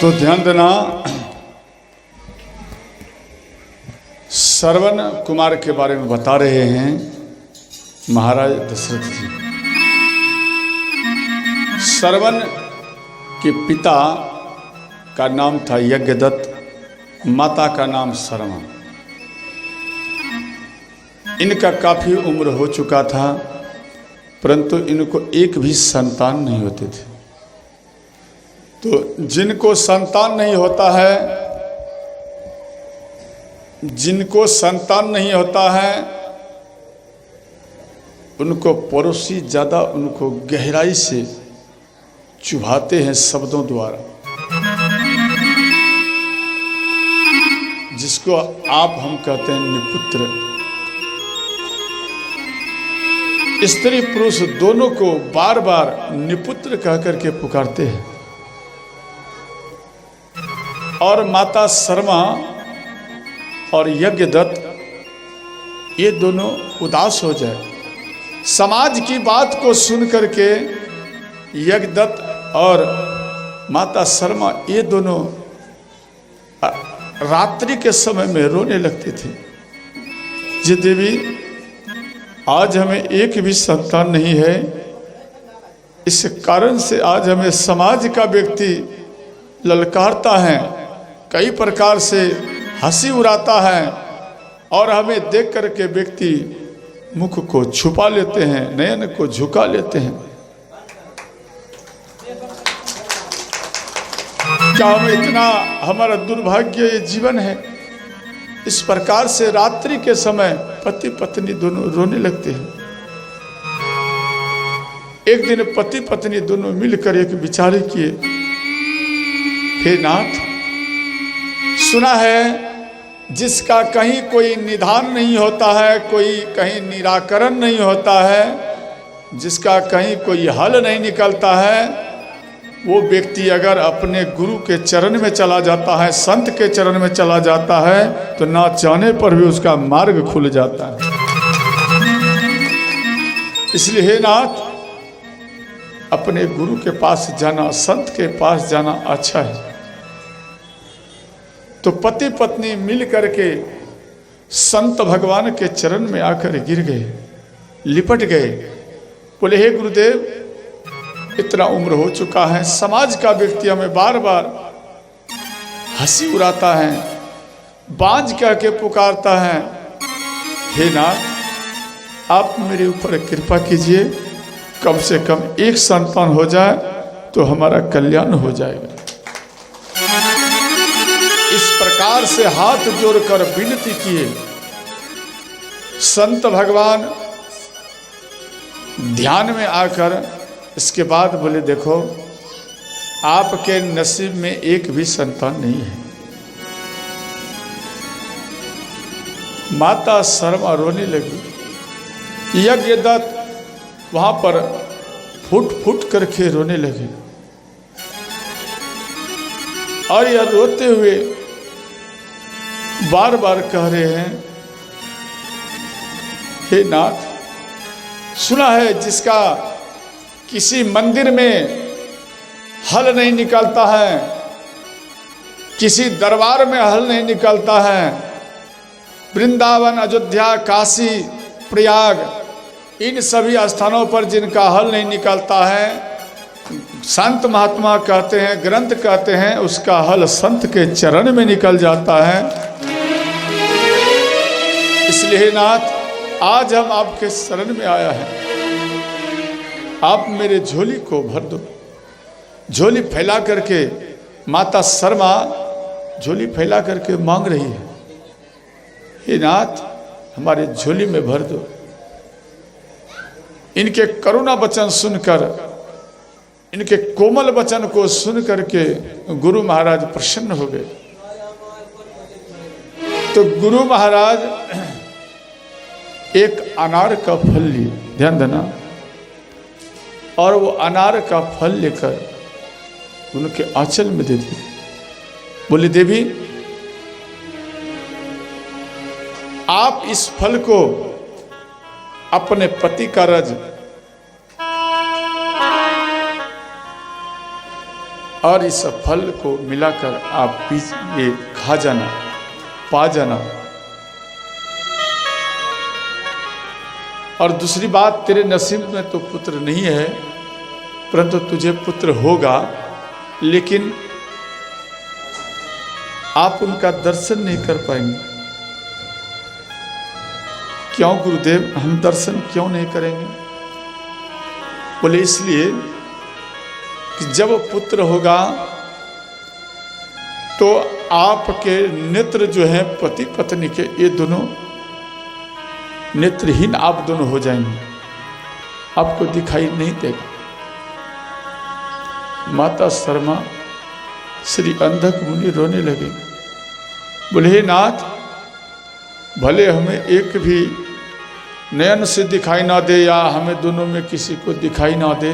तो ध्यान देना, श्रवण कुमार के बारे में बता रहे हैं महाराज दशरथ जी। श्रवण के पिता का नाम था यज्ञदत्त, माता का नाम शर्मा। इनका काफी उम्र हो चुका था, परंतु इनको एक भी संतान नहीं होते थे। तो जिनको संतान नहीं होता है, जिनको संतान नहीं होता है, उनको पड़ोसी ज्यादा उनको गहराई से चुभाते हैं शब्दों द्वारा, जिसको आप हम कहते हैं निपुत्र। स्त्री पुरुष दोनों को बार बार निपुत्र कह करके पुकारते हैं। और माता शर्मा और यज्ञदत्त ये दोनों उदास हो जाए। समाज की बात को सुन करके यज्ञदत्त और माता शर्मा ये दोनों रात्रि के समय में रोने लगते थे। जी देवी, आज हमें एक भी संतान नहीं है, इस कारण से आज हमें समाज का व्यक्ति ललकारता है, कई प्रकार से हंसी उड़ाता है, और हमें देख करके व्यक्ति मुख को छुपा लेते हैं, नयन को झुका लेते हैं। क्या हम इतना, हमारा दुर्भाग्य ये जीवन है। इस प्रकार से रात्रि के समय पति पत्नी दोनों रोने लगते हैं। एक दिन पति पत्नी दोनों मिलकर एक विचार किए, हे नाथ, सुना है जिसका कहीं कोई निदान नहीं होता है, कोई कहीं निराकरण नहीं होता है, जिसका कहीं कोई हल नहीं निकलता है, वो व्यक्ति अगर अपने गुरु के चरण में चला जाता है, संत के चरण में चला जाता है, तो ना चाहने पर भी उसका मार्ग खुल जाता है। इसलिए हे नाथ, अपने गुरु के पास जाना, संत के पास जाना अच्छा है। तो पति पत्नी मिल करके संत भगवान के चरण में आकर गिर गए, लिपट गए। बोले, हे गुरुदेव, इतना उम्र हो चुका है, समाज का व्यक्ति हमें बार बार हंसी उड़ाता है, बांझ कह के पुकारता है। हे नाथ, आप मेरे ऊपर कृपा कीजिए, कम से कम एक संतान हो जाए तो हमारा कल्याण हो जाएगा। इस प्रकार से हाथ जोड़कर विनती किए। संत भगवान ध्यान में आकर इसके बाद बोले, देखो, आपके नसीब में एक भी संतान नहीं है। माता शर्मा रोने लगी, यज्ञदत्त वहां पर फुट फुट करके रोने लगे। और यह रोते हुए बार बार कह रहे हैं, हे नाथ, सुना है जिसका किसी मंदिर में हल नहीं निकलता है, किसी दरबार में हल नहीं निकलता है, वृंदावन, अयोध्या, काशी, प्रयाग, इन सभी स्थानों पर जिनका हल नहीं निकलता है, संत महात्मा कहते हैं, ग्रंथ कहते हैं, उसका हल संत के चरण में निकल जाता है। इसलिए नाथ, आज हम आपके शरण में आया है, आप मेरे झोली को भर दो। झोली फैला करके माता शर्मा झोली फैला करके मांग रही है, हे नाथ, हमारे झोली में भर दो। इनके करुणा वचन सुनकर, इनके कोमल वचन को सुन करके गुरु महाराज प्रसन्न हो गए। तो गुरु महाराज एक अनार का फल लिए, ध्यान देना, और वो अनार का फल लेकर उनके आंचल में दे दिए। बोले, देवी, आप इस फल को अपने पति का रज और इस फल को मिलाकर आप ये खा जाना, पा जाना। और दूसरी बात, तेरे नसीब में तो पुत्र नहीं है, परंतु तुझे पुत्र होगा, लेकिन आप उनका दर्शन नहीं कर पाएंगे। क्यों गुरुदेव, हम दर्शन क्यों नहीं करेंगे? बोले इसलिए कि जब पुत्र होगा तो आपके नेत्र जो हैं पति पत्नी के, ये दोनों नेत्रहीन आप दोनों हो जाएंगे, आपको दिखाई नहीं देगा। माता शर्मा श्री अंधक मुनि रोने लगे। बोले हे नाथ, भले हमें एक भी नयन से दिखाई ना दे या हमें दोनों में किसी को दिखाई ना दे,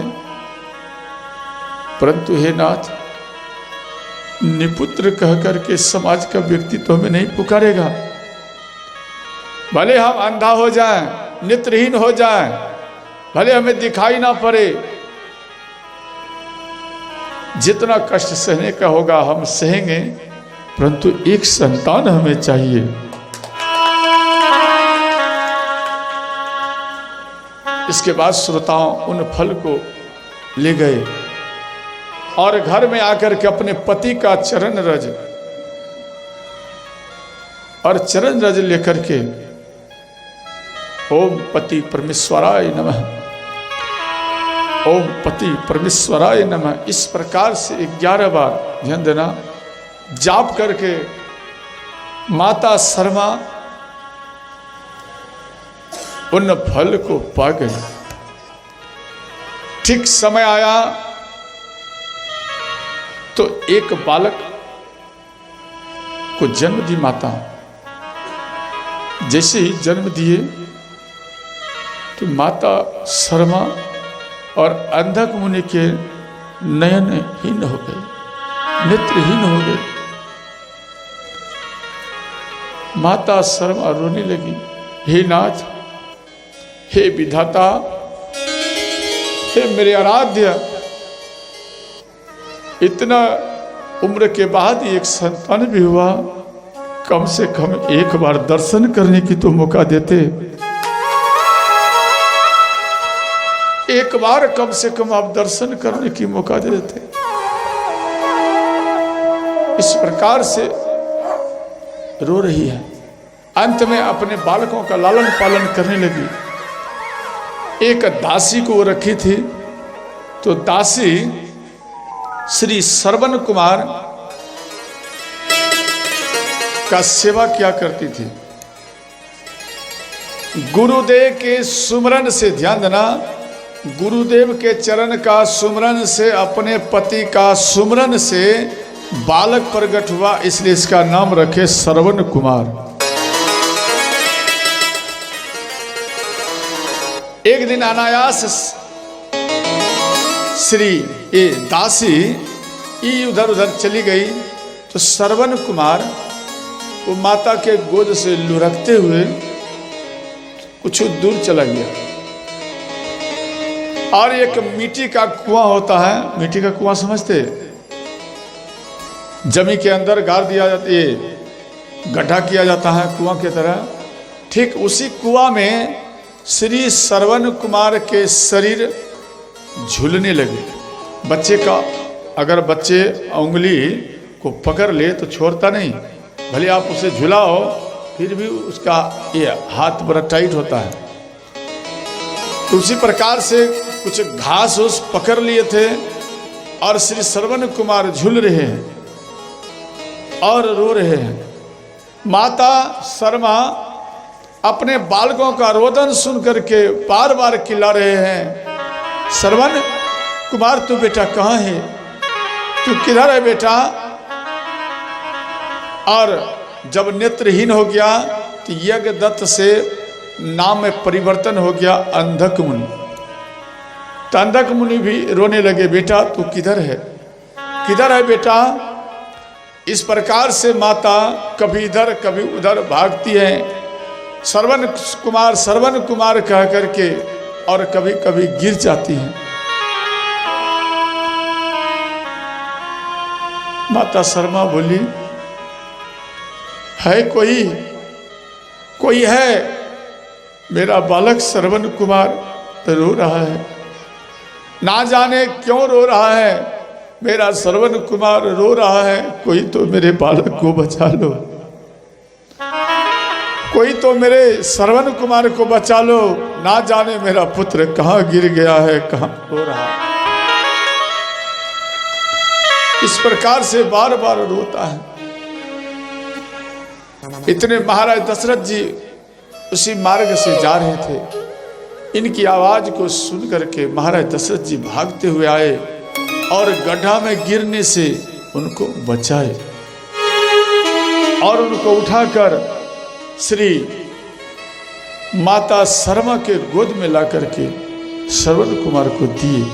परंतु हे नाथ, निपुत्र कह करके समाज का व्यक्ति तो हमें नहीं पुकारेगा। भले हम अंधा हो जाएं, नेत्रहीन हो जाएं, भले हमें दिखाई ना पड़े, जितना कष्ट सहने का होगा हम सहेंगे, परंतु एक संतान हमें चाहिए। इसके बाद श्रोताओं उन फल को ले गए और घर में आकर के अपने पति का चरण रज और चरण रज लेकर के ओम पति परमेश्वराय नमः, ओम पति परमेश्वराय नमः, इस प्रकार से 11 बार ध्यान देना जाप करके माता शर्मा उन फल को पा गई। ठीक समय आया तो एक बालक को जन्म दी माता। जैसे ही जन्म दिए तो माता शर्मा और अंधक मुनि के नयनहीन हो गए, नेत्रहीन हो गए। माता शर्मा रोने लगी, हे नाथ, हे विधाता, हे मेरे आराध्य, इतना उम्र के बाद एक संतान भी हुआ, कम से कम एक बार दर्शन करने की तो मौका देते, एक बार कम से कम आप दर्शन करने की मौका दे देते। इस प्रकार से रो रही है। अंत में अपने बालकों का लालन पालन करने लगी। एक दासी को रखी थी, तो दासी श्री श्रवण कुमार का सेवा क्या करती थी। गुरुदेव के सुमरन से, ध्यान देना, गुरुदेव के चरण का सुमरन से, अपने पति का सुमरन से बालक प्रकट हुआ, इसलिए इसका नाम रखे श्रवण कुमार। एक दिन अनायास श्री दासी इधर उधर चली गई, तो श्रवण कुमार वो माता के गोद से लुढ़कते हुए कुछ दूर चला गया। और एक मिट्टी का कुआं होता है, मिट्टी का कुआं समझते, जमीन के अंदर गाड़ दिया जाता है, गड्ढा किया जाता है कुआं की तरह। ठीक उसी कुआं में श्री श्रवण कुमार के शरीर झूलने लगे। बच्चे का अगर बच्चे उंगली को पकड़ ले तो छोड़ता नहीं, भले आप उसे झुलाओ फिर भी उसका ये हाथ बड़ा टाइट होता है। तो उसी प्रकार से कुछ घास उस पकड़ लिए थे और श्री श्रवण कुमार झूल रहे हैं और रो रहे हैं। माता शर्मा अपने बालकों का रोदन सुन करके बार बार चिल्ला रहे हैं, श्रवण कुमार तू बेटा कहाँ है, तू किधर है बेटा। और जब नेत्रहीन हो गया तो यज्ञ दत्त से नाम में परिवर्तन हो गया अंधक मुनि। तो अंधक मुनि भी रोने लगे, बेटा तू किधर है, किधर है बेटा। इस प्रकार से माता कभी इधर कभी उधर भागती है, श्रवण कुमार कह करके, और कभी कभी गिर जाती है। माता शर्मा बोली, है कोई है? मेरा बालक श्रवण कुमार रो रहा है, ना जाने क्यों रो रहा है। मेरा श्रवण कुमार रो रहा है, कोई तो मेरे बालक को बचा लो, कोई तो मेरे श्रवण कुमार को बचा लो। ना जाने मेरा पुत्र कहाँ गिर गया है, कहाँ रो रहा है। इस प्रकार से बार बार रोता है। इतने महाराज दशरथ जी उसी मार्ग से जा रहे थे। इनकी आवाज को सुन करके महाराज दशरथ जी भागते हुए आए और गड्ढा में गिरने से उनको बचाए और उनको उठाकर श्री माता शर्मा के गोद में ला करके श्रवण कुमार को दिए।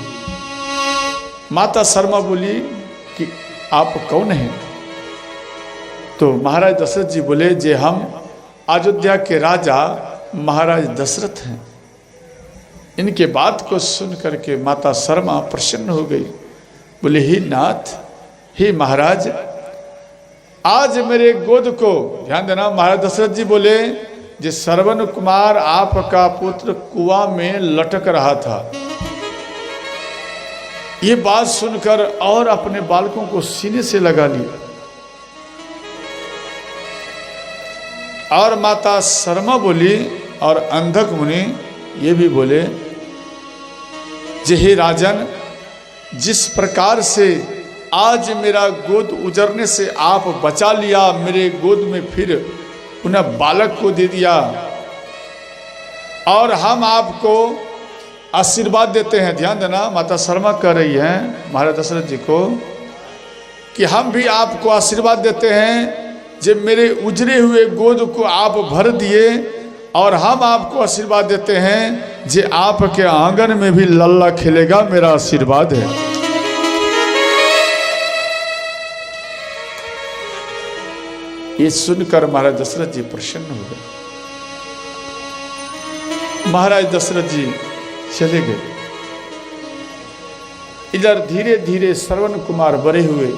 माता शर्मा बोली कि आप कौन हैं? तो महाराज दशरथ जी बोले, जे हम अयोध्या के राजा महाराज दशरथ हैं। इनके बात को सुन करके माता शर्मा प्रसन्न हो गई। बोले, हे नाथ, हे महाराज, आज मेरे गोद को, ध्यान देना, महाराज दशरथ जी बोले, जे श्रवण कुमार आपका पुत्र कुआं में लटक रहा था। ये बात सुनकर और अपने बालकों को सीने से लगा लिया और माता शर्मा बोली और अंधक मुनि ये भी बोले, जे हे राजन, जिस प्रकार से आज मेरा गोद उजरने से आप बचा लिया, मेरे गोद में फिर उन्हें बालक को दे दिया और हम आपको आशीर्वाद देते हैं। ध्यान देना, माता शर्मा कह रही हैं महाराज दशरथ जी को कि हम भी आपको आशीर्वाद देते हैं, जब मेरे उजरे हुए गोद को आप भर दिए, और हम आपको आशीर्वाद देते हैं जे आपके आंगन में भी लल्ला खेलेगा, मेरा आशीर्वाद है। ये सुनकर महाराज दशरथ जी प्रसन्न हो गए। महाराज दशरथ जी चले गए। इधर धीरे धीरे श्रवण कुमार बड़े हुए।